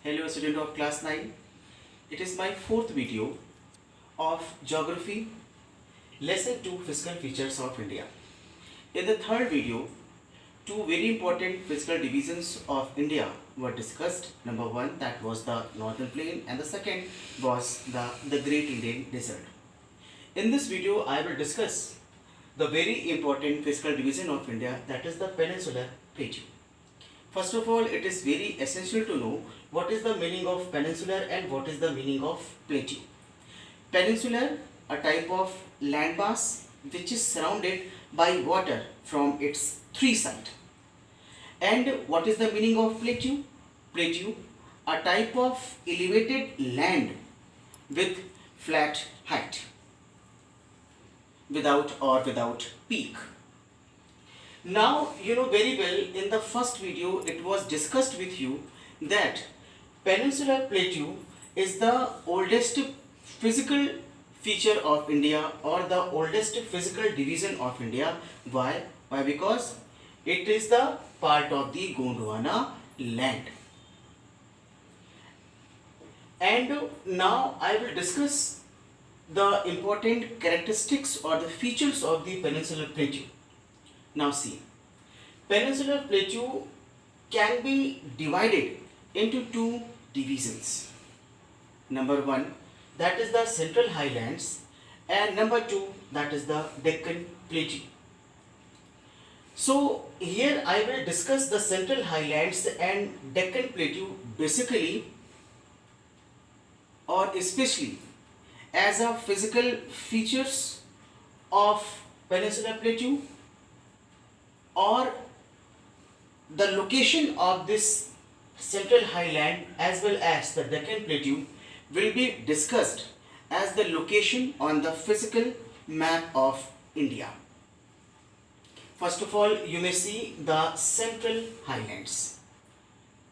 Hello student of class 9. It is my fourth video of geography lesson 2 physical features of India. In the third video, two very important physical divisions of India were discussed. Number one, that was the northern plain, and the second was the Great Indian Desert. In this video, I will discuss the very important physical division of India, that is the peninsular plateau. First of all, it is very essential to know what is the meaning of peninsular and what is the meaning of plateau. Peninsular, a type of landmass which is surrounded by water from its three sides. And what is the meaning of plateau? Plateau, a type of elevated land with flat height, without peak. Now you know very well, in the first video it was discussed with you that peninsular plateau is the oldest physical feature of India, or the oldest physical division of India. Why? Why? Because it is the part of the Gondwana land. And now I will discuss the important characteristics or the features of the peninsular plateau. Now see, peninsular plateau can be divided into two divisions. Number one, that is the Central Highlands, and number two, that is the Deccan Plateau. So here I will discuss the Central Highlands and Deccan Plateau basically or especially as a physical features of peninsular plateau, or the location of this Central Highland as well as the Deccan Plateau will be discussed as the location on the physical map of India. First of all, you may see the Central Highlands.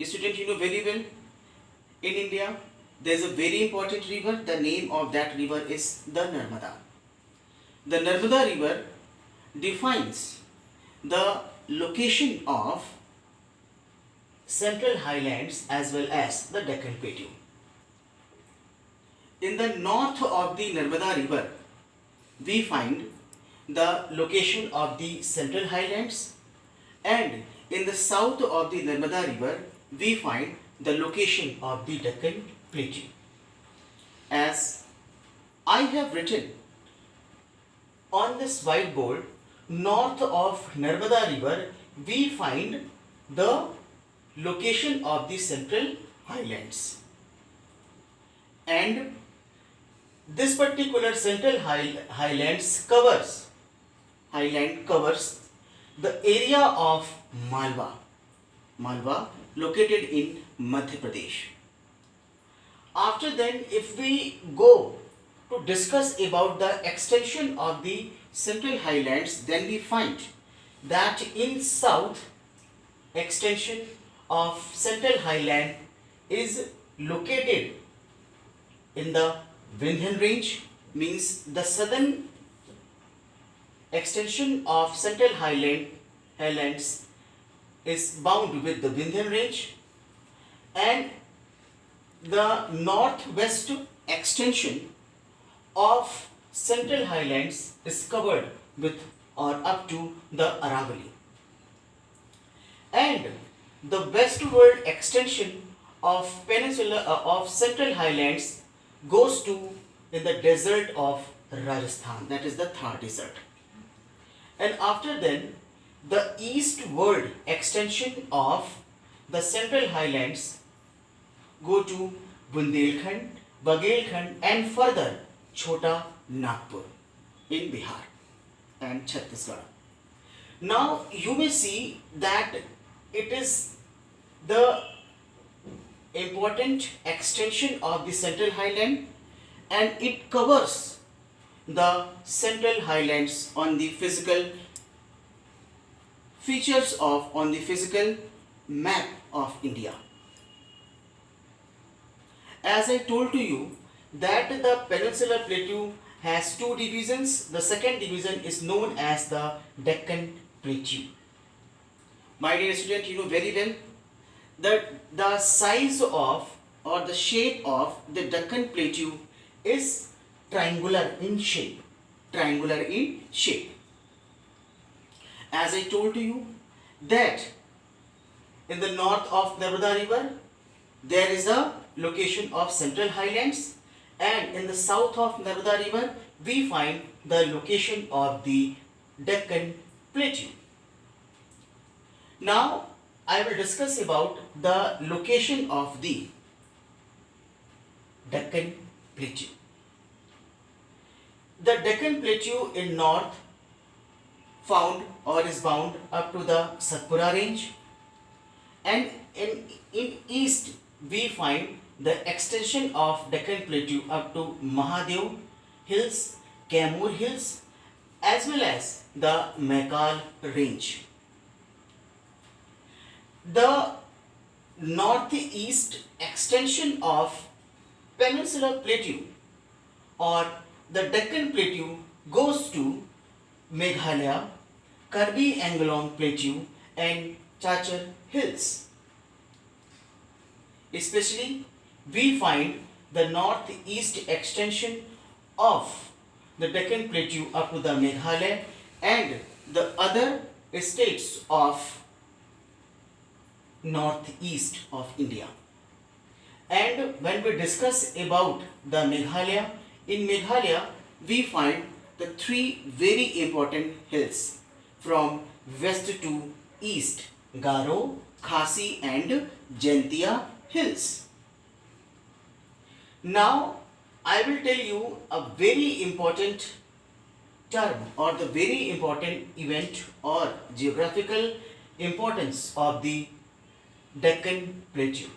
Student, you know very well, in India there is a very important river. The name of that river is the Narmada. The Narmada river defines the location of Central Highlands as well as the Deccan Plateau. In the north of the Narmada river, we find the location of the Central Highlands, and in the south of the Narmada river, we find the location of the Deccan Plateau. As I have written on this whiteboard, north of Narmada river, we find the location of the Central Highlands. And this particular Central Highlands covers the area of Malwa located in Madhya Pradesh. After then, if we go to discuss about the extension of the Central Highlands, then we find that in south, extension of Central Highland is located in the Vindhyan range, means the southern extension of Central Highlands is bound with the Vindhyan range, and the northwest extension of Central Highlands is covered with or up to the Aravalli, and the westward extension of of Central Highlands goes to in the desert of Rajasthan, that is the Thar desert. And after then, the eastward extension of the Central Highlands go to Bundelkhand, Bagelkhand, and further Chota Nagpur in Bihar and Chhattisgarh. Now you may see that it is the important extension of the Central Highland, and it covers the Central Highlands on the physical features of on the physical map of India. As I told to you that the peninsular plateau has two divisions. The second division is known as the Deccan Plateau. My dear student, you know very well the size of or the shape of the Deccan Plateau is triangular in shape. Triangular in shape. As I told to you that in the north of Narmada river there is a location of Central Highlands, and in the south of Narmada river we find the location of the Deccan Plateau. Now I will discuss about the location of the Deccan Plateau. The Deccan Plateau in north found or is bound up to the Satpura range, and in east we find the extension of Deccan Plateau up to Mahadev Hills, Kaimur Hills, as well as the Maikal range. The northeast extension of Peninsular Plateau or the Deccan Plateau goes to Meghalaya, Karbi Anglong Plateau and Chachar Hills. Especially we find the northeast extension of the Deccan Plateau up to the Meghalaya and the other states of northeast of India. And when we discuss about the Meghalaya, in Meghalaya we find the three very important hills from west to east: Garo, Khasi and Jaintia hills. Now I will tell you a very important term or the very important event or geographical importance of the Deccan Plateau.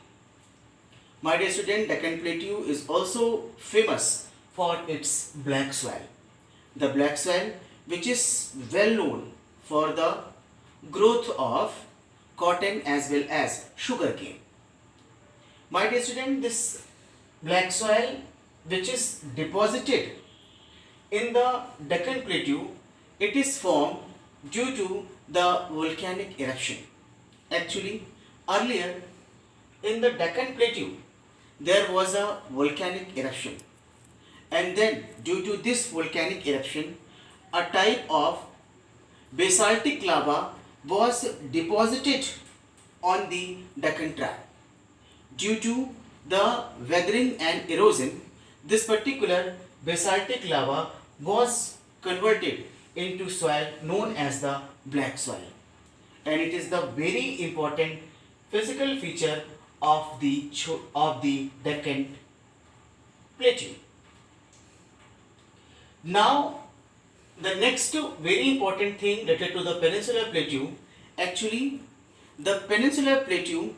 My dear student, Deccan Plateau is also famous for its black soil. The black soil, which is well known for the growth of cotton as well as sugarcane. My dear student, this black soil which is deposited in the Deccan Plateau, it is formed due to the volcanic eruption. Actually, earlier in the Deccan Plateau, there was a volcanic eruption, and then due to this volcanic eruption, a type of basaltic lava was deposited on the Deccan Tract. Due to the weathering and erosion, this particular basaltic lava was converted into soil known as the black soil, and it is the very important physical feature of the Deccan Plateau. Now, the next very important thing related to the Peninsular Plateau, actually the Peninsular Plateau,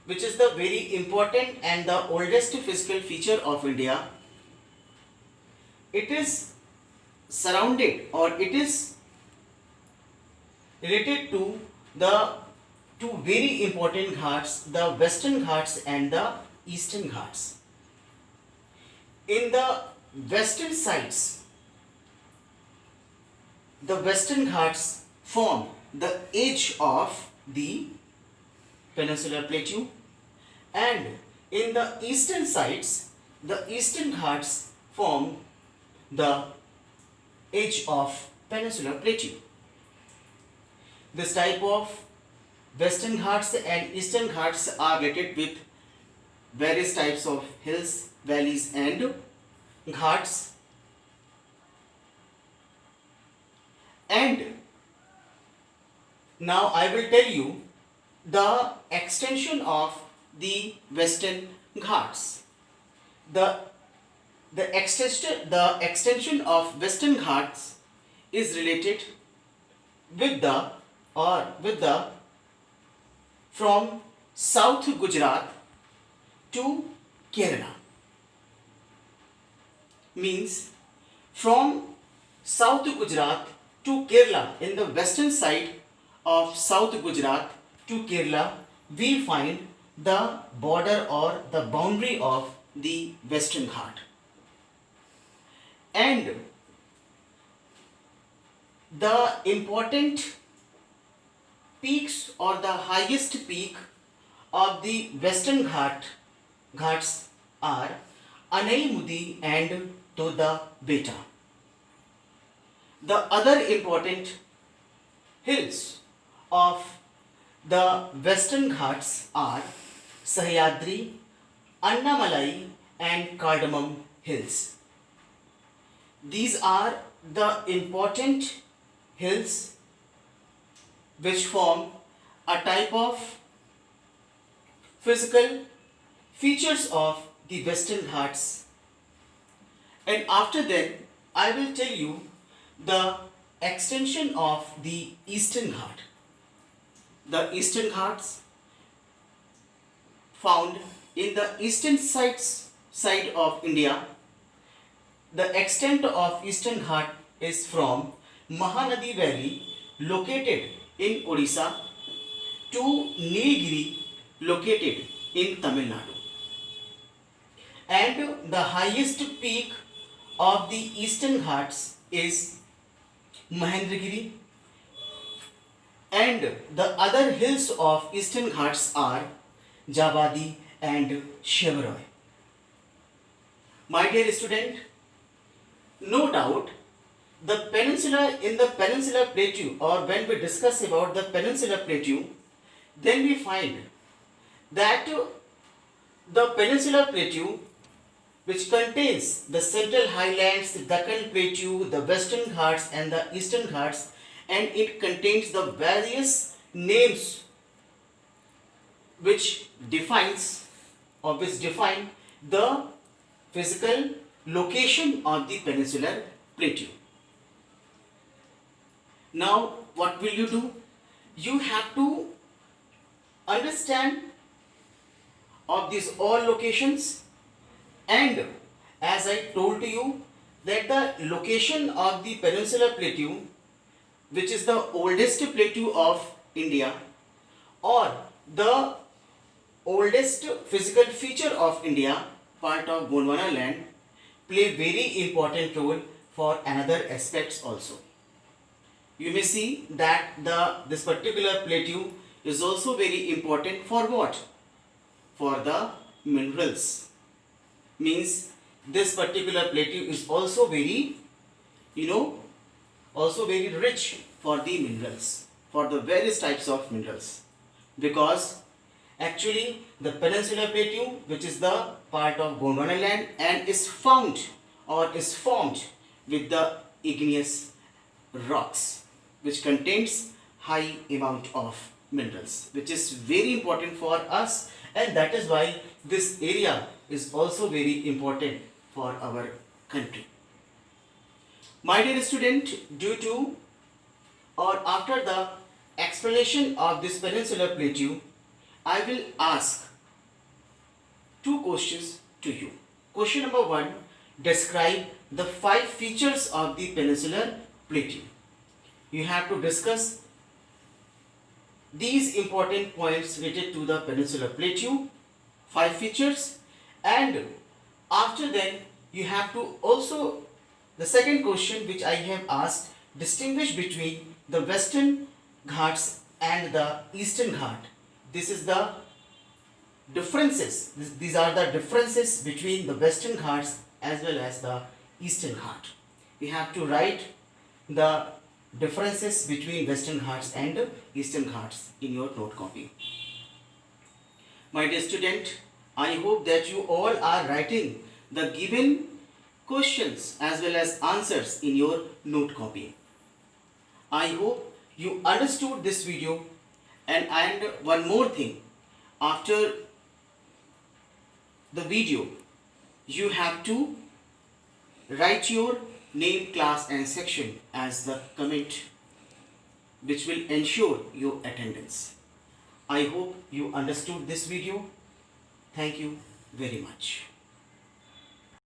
which is the very important and the oldest physical feature of India, it is surrounded or it is related to the two very important Ghats, the Western Ghats and the Eastern Ghats. In the western sides, the Western Ghats form the edge of the Peninsular Plateau, and in the eastern sides, the Eastern Ghats form the edge of Peninsular Plateau. This type of Western Ghats and Eastern Ghats are related with various types of hills, valleys and ghats. And now I will tell you the extension of the Western Ghats. The extension of Western Ghats is related with the from South Gujarat to Kerala. Means from South Gujarat to Kerala, in the western side of South Gujarat to Kerala, we find the border or the boundary of the Western Ghat. And the important peaks or the highest peak of the Western Ghats are Anaimudi and Toda Beta. The other important hills of the Western Ghats are Sahyadri, Annamalai and Cardamom Hills. These are the important hills which form a type of physical features of the Western Ghats, and after that I will tell you the extension of the Eastern Ghat. The Eastern Ghats found in the eastern side of India. The extent of Eastern Ghat is from Mahanadi Valley located in Odisha to Nilgiri located in Tamil Nadu. And the highest peak of the Eastern Ghats is Mahendragiri, and the other hills of Eastern Ghats are Javadi and Shevaroy. My dear student, no doubt the peninsular plateau, or when we discuss about the peninsular plateau, then we find that the peninsular plateau, which contains the central highlands, the Deccan plateau, the Western Ghats and the Eastern Ghats, and it contains the various names which define the physical location of the peninsular plateau. Now what will you do? You have to understand of these all locations, and as I told to you that the location of the peninsular plateau, which is the oldest plateau of India or the oldest physical feature of India, part of Gondwana land, play very important role for another aspects also. You may see that this particular plateau is also very important for what? For the minerals. Means this particular plateau is also very, also very rich for the minerals, for the various types of minerals, because actually the peninsular plateau, which is the part of Gondwana land and is found or is formed with the igneous rocks, which contains high amount of minerals, which is very important for us, and that is why this area is also very important for our country. My dear student, due to or after the explanation of this peninsular plateau, I will ask two questions to you. Question number 1, describe the 5 features of the peninsular plateau. You have to discuss these important points related to the peninsular plateau, 5 features, and after that you have to also, the second question which I have asked, distinguish between the Western Ghats and the Eastern Ghat. This is the differences, these are the differences between the Western Ghats as well as the Eastern Ghat. You have to write the differences between Western Ghats and Eastern Ghats in your note copy. My dear student, I hope that you all are writing the given questions as well as answers in your note copy. I hope you understood this video, and one more thing, after the video you have to write your name, class and section as the comment, which will ensure your attendance. I hope you understood this video. Thank you very much.